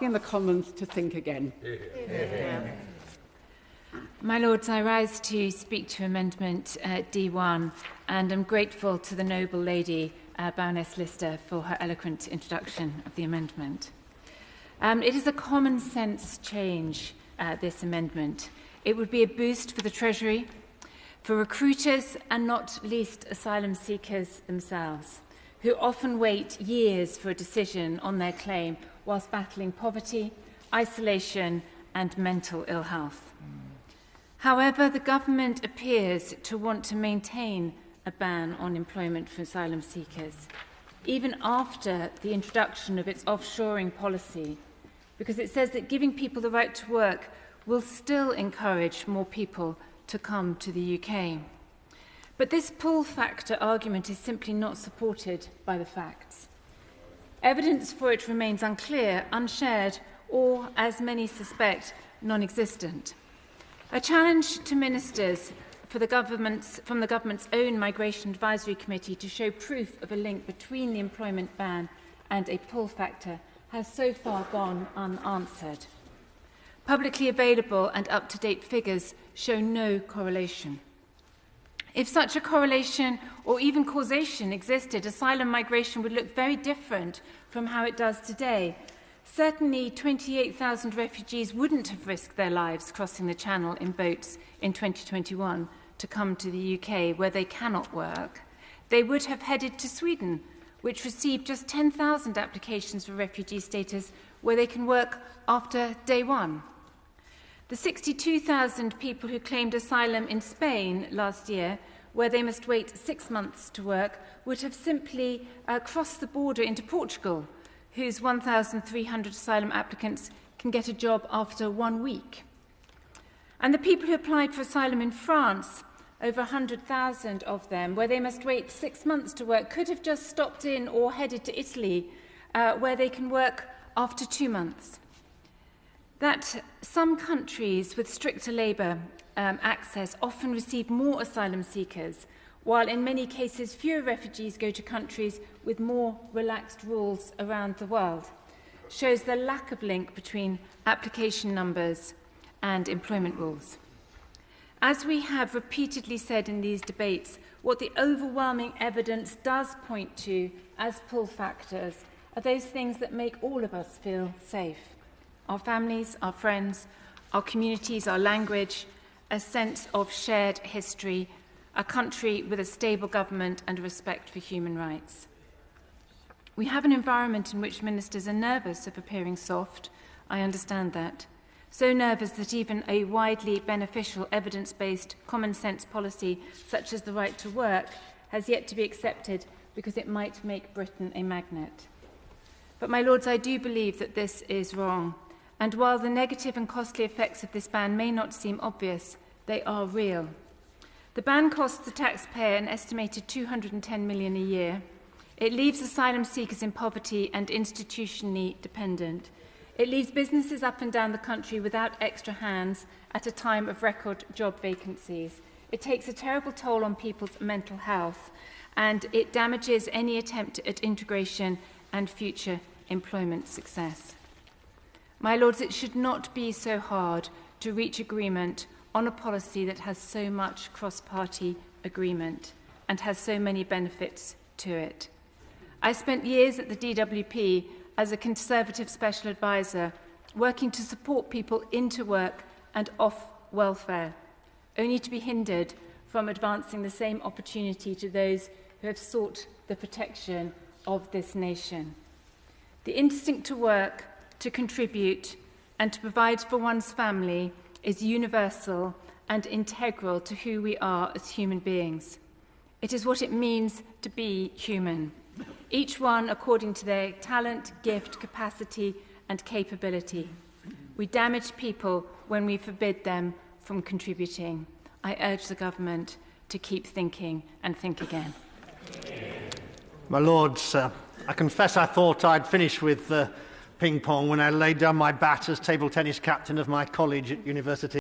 in the Commons to think again. My Lords, I rise to speak to Amendment D1 and am grateful to the noble lady, Baroness Lister, for her eloquent introduction of the amendment. It is a common sense change, this amendment. It would be a boost for the Treasury, for recruiters and not least asylum seekers themselves, who often wait years for a decision on their claim whilst battling poverty, isolation and mental ill health. However, the government appears to want to maintain a ban on employment for asylum seekers, even after the introduction of its offshoring policy, because it says that giving people the right to work will still encourage more people to come to the UK. But this pull factor argument is simply not supported by the facts. Evidence for it remains unclear, unshared, or, as many suspect, non-existent. A challenge to ministers from the government's own Migration Advisory Committee to show proof of a link between the employment ban and a pull factor has so far gone unanswered. Publicly available and up-to-date figures show no correlation. If such a correlation or even causation existed, asylum migration would look very different from how it does today. Certainly, 28,000 refugees wouldn't have risked their lives crossing the Channel in boats in 2021 to come to the UK, where they cannot work. They would have headed to Sweden, which received just 10,000 applications for refugee status, where they can work after day one. The 62,000 people who claimed asylum in Spain last year, where they must wait 6 months to work, would have simply crossed the border into Portugal, whose 1,300 asylum applicants can get a job after 1 week. And the people who applied for asylum in France, over 100,000 of them, where they must wait 6 months to work, could have just stopped in or headed to Italy, where they can work after 2 months. That some countries with stricter labour access often receive more asylum seekers, while in many cases fewer refugees go to countries with more relaxed rules around the world, shows the lack of link between application numbers and employment rules. As we have repeatedly said in these debates, what the overwhelming evidence does point to as pull factors are those things that make all of us feel safe. Our families, our friends, our communities, our language, a sense of shared history, a country with a stable government and a respect for human rights. We have an environment in which ministers are nervous of appearing soft. I understand that. So nervous that even a widely beneficial, evidence-based, common-sense policy such as the right to work has yet to be accepted because it might make Britain a magnet. But, my Lords, I do believe that this is wrong. And while the negative and costly effects of this ban may not seem obvious, they are real. The ban costs the taxpayer an estimated £210 million a year. It leaves asylum seekers in poverty and institutionally dependent. It leaves businesses up and down the country without extra hands at a time of record job vacancies. It takes a terrible toll on people's mental health, and it damages any attempt at integration and future employment success. My Lords, it should not be so hard to reach agreement on a policy that has so much cross-party agreement and has so many benefits to it. I spent years at the DWP as a Conservative Special Advisor, working to support people into work and off welfare, only to be hindered from advancing the same opportunity to those who have sought the protection of this nation. The instinct to work, to contribute and to provide for one's family is universal and integral to who we are as human beings. It is what it means to be human, each one according to their talent, gift, capacity and capability. We damage people when we forbid them from contributing. I urge the government to keep thinking and think again. My Lords, I confess I thought I'd finish with ping-pong when I laid down my bat as table tennis captain of my college at university.